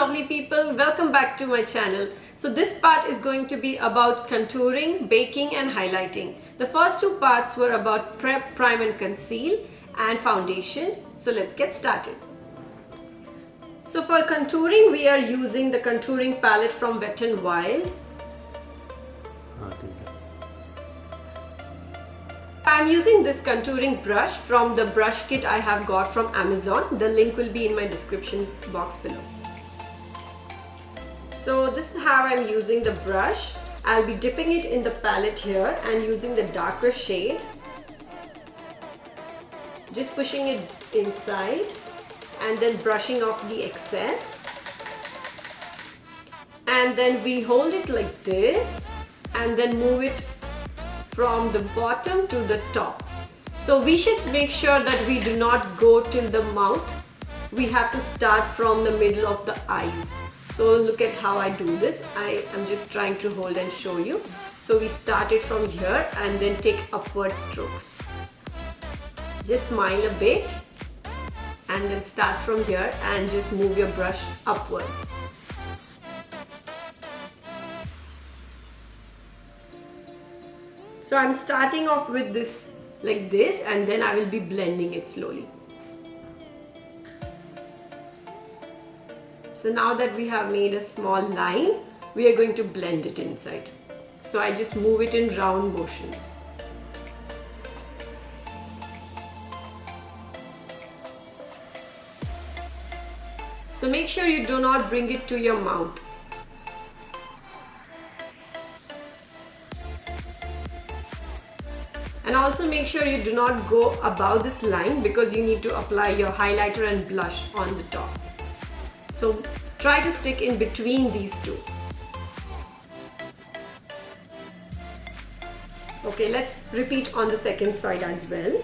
lovely people, welcome back to my channel. So this part is going to be about contouring, baking and highlighting. The first two parts were about prep, prime and conceal and foundation. So let's get started. So for contouring we are using the contouring palette from Wet n Wild. I'm using this contouring brush from the brush kit I have got from Amazon. The link will be in my description box below. So this is how I'm using the brush. I'll be dipping it in the palette here and using the darker shade. Just pushing it inside and then brushing off the excess. And then we hold it like this and then move it from the bottom to the top. So we should make sure that we do not go till the mouth. We have to start from the middle of the eyes. So look at how I do this. I am just trying to hold and show you. So we start it from here and then take upward strokes. Just smile a bit and then start from here and just move your brush upwards. So I'm starting off with this like this and then I will be blending it slowly. So now that we have made a small line, we are going to blend it inside. So I just move it in round motions. So make sure you do not bring it to your mouth. And also make sure you do not go above this line because you need to apply your highlighter and blush on the top. So try to stick in between these two. Okay, let's repeat on the second side as well.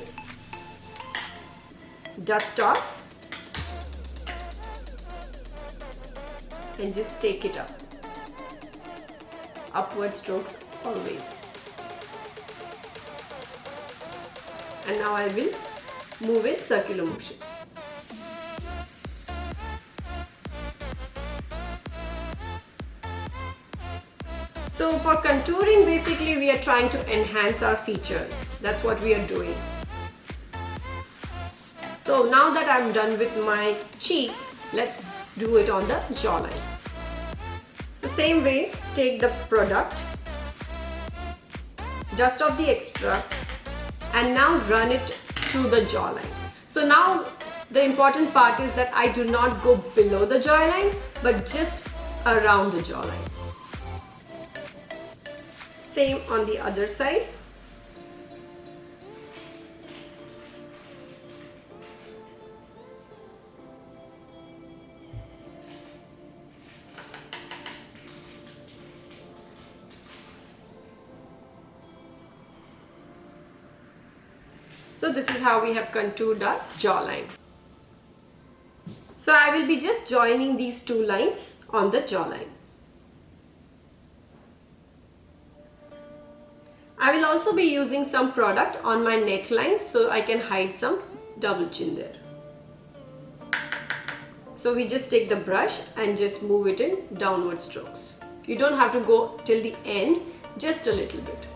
Dust off. And just take it up. Upward strokes always. And now I will move in circular motions. So for contouring, basically we are trying to enhance our features. That's what we are doing. So now that I'm done with my cheeks, let's do it on the jawline. So same way, take the product, dust off the extra, and now run it through the jawline. So now the important part is that I do not go below the jawline but just around the jawline. Same on the other side. So this is how we have contoured our jawline. So I will be just joining these two lines on the jawline. I will also be using some product on my neckline so I can hide some double chin there. So we just take the brush and just move it in downward strokes. You don't have to go till the end, just a little bit.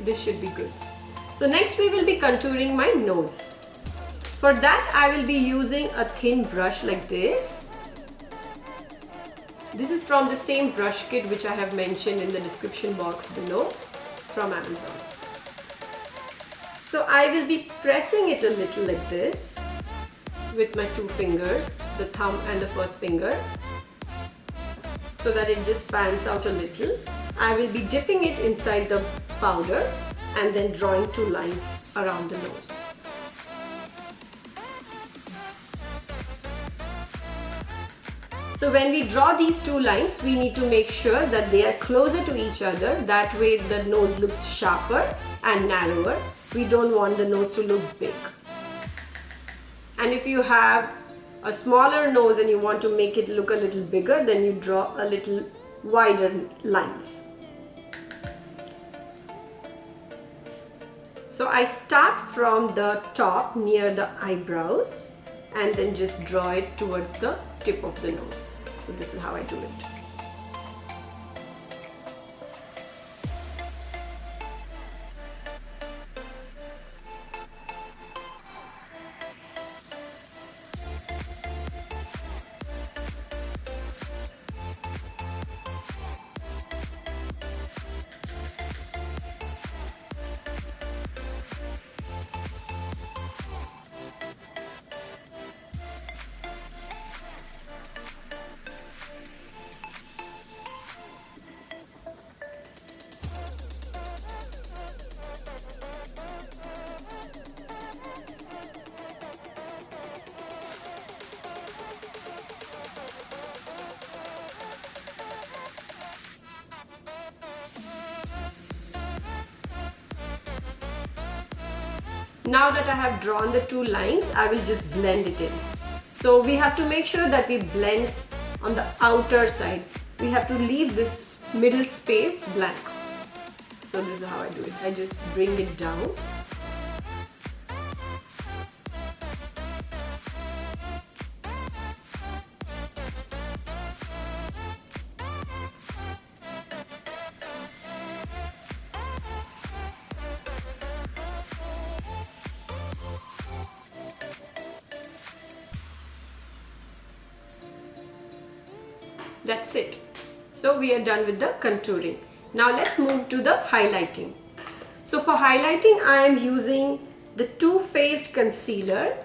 This should be good. So next we will be contouring my nose. For that I will be using a thin brush like this. This is from the same brush kit which I have mentioned in the description box below from Amazon. So I will be pressing it a little like this with my two fingers, the thumb and the first finger, so that it just fans out a little. I will be dipping it inside the powder and then drawing two lines around the nose. So when we draw these two lines, we need to make sure that they are closer to each other. That way the nose looks sharper and narrower. We don't want the nose to look big. And if you have a smaller nose and you want to make it look a little bigger, then you draw a little wider lines. So I start from the top near the eyebrows and then just draw it towards the tip of the nose. So this is how I do it. Now that I have drawn the two lines, I will just blend it in. So we have to make sure that we blend on the outer side. We have to leave this middle space blank. So this is how I do it. I just bring it down. That's it. So we are done with the contouring. Now let's move to the highlighting. So for highlighting, I am using the Too Faced concealer,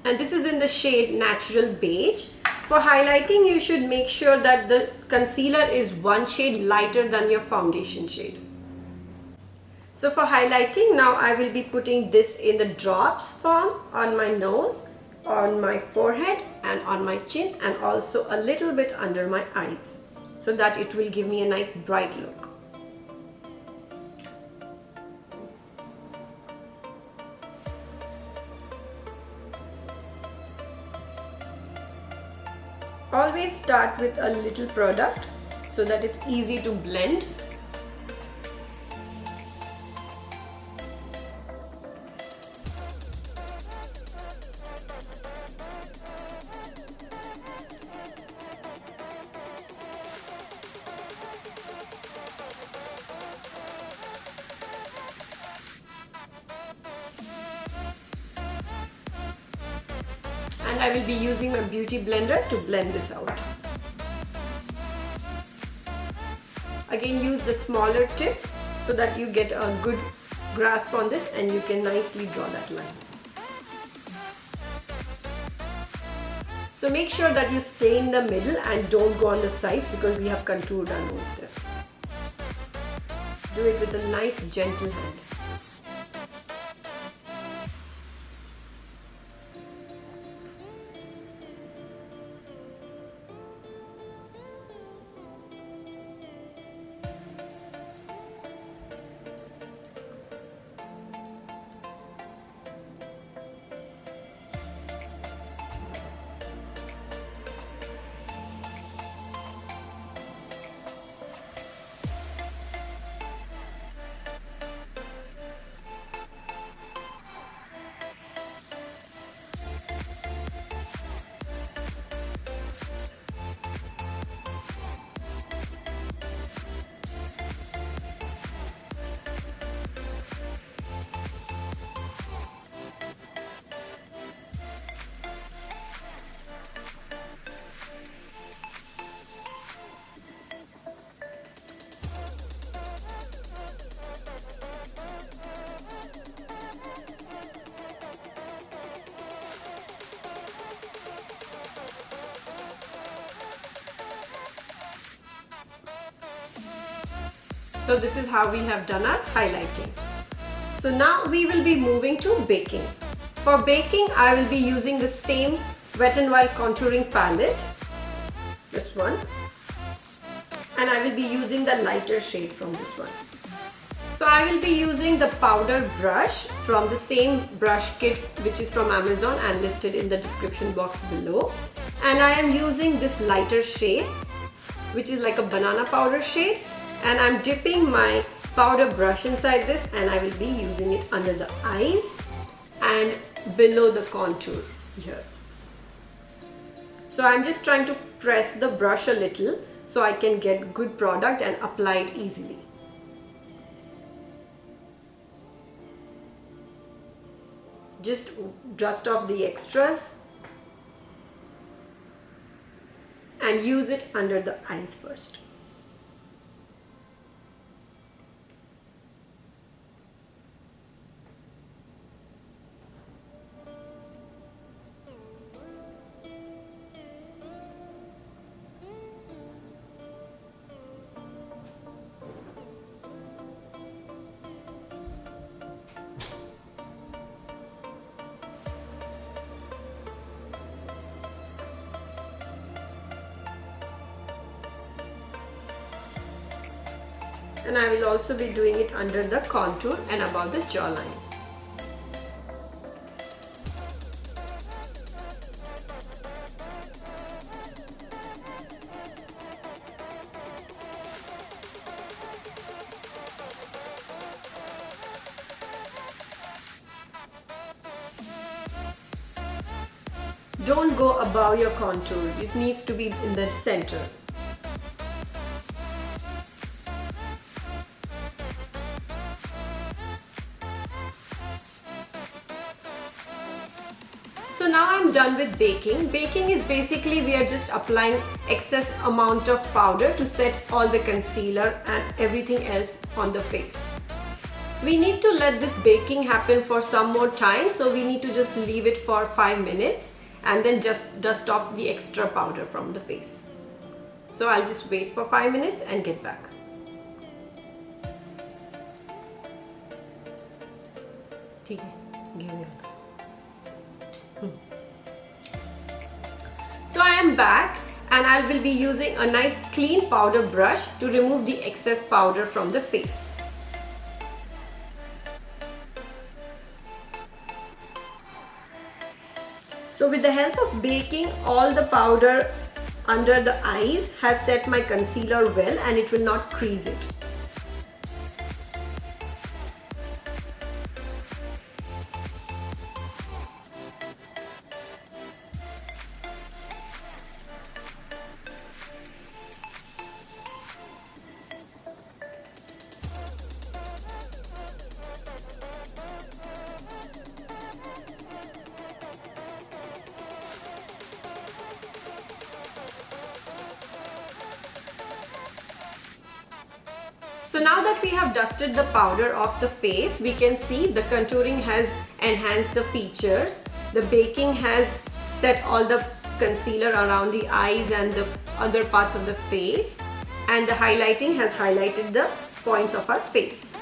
and this is in the shade Natural Beige. For highlighting, you should make sure that the concealer is one shade lighter than your foundation shade. So for highlighting, now I will be putting this in the drops form on my nose, on my forehead and on my chin, and also a little bit under my eyes, so that it will give me a nice bright look. Always start with a little product so that it's easy to blend. And I will be using my beauty blender to blend this out. Again, use the smaller tip so that you get a good grasp on this and you can nicely draw that line. So make sure that you stay in the middle and don't go on the sides, because we have contoured our nose there. Do it with a nice gentle hand. So this is how we have done our highlighting. So now we will be moving to baking. For baking, I will be using the same Wet n Wild contouring palette, this one, and I will be using the lighter shade from this one. So I will be using the powder brush from the same brush kit which is from Amazon and listed in the description box below, and I am using this lighter shade which is like a banana powder shade, and I'm dipping my powder brush inside this, and I will be using it under the eyes and below the contour here. So I'm just trying to press the brush a little so I can get good product and apply it easily. Just dust off the extras and use it under the eyes first. And I will also be doing it under the contour and above the jawline. Don't go above your contour, it needs to be in the center. So now I'm done with baking. Baking is basically we are just applying excess amount of powder to set all the concealer and everything else on the face. We need to let this baking happen for some more time, so we need to just leave it for 5 minutes and then just dust off the extra powder from the face. So I'll just wait for 5 minutes and get back. So I am back and I will be using a nice clean powder brush to remove the excess powder from the face. So with the help of baking, all the powder under the eyes has set my concealer well and it will not crease it. So now that we have dusted the powder off the face, we can see the contouring has enhanced the features. The baking has set all the concealer around the eyes and the other parts of the face. And the highlighting has highlighted the points of our face.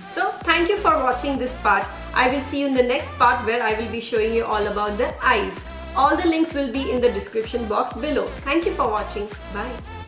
So thank you for watching this part. I will see you in the next part where I will be showing you all about the eyes. All the links will be in the description box below. Thank you for watching. Bye.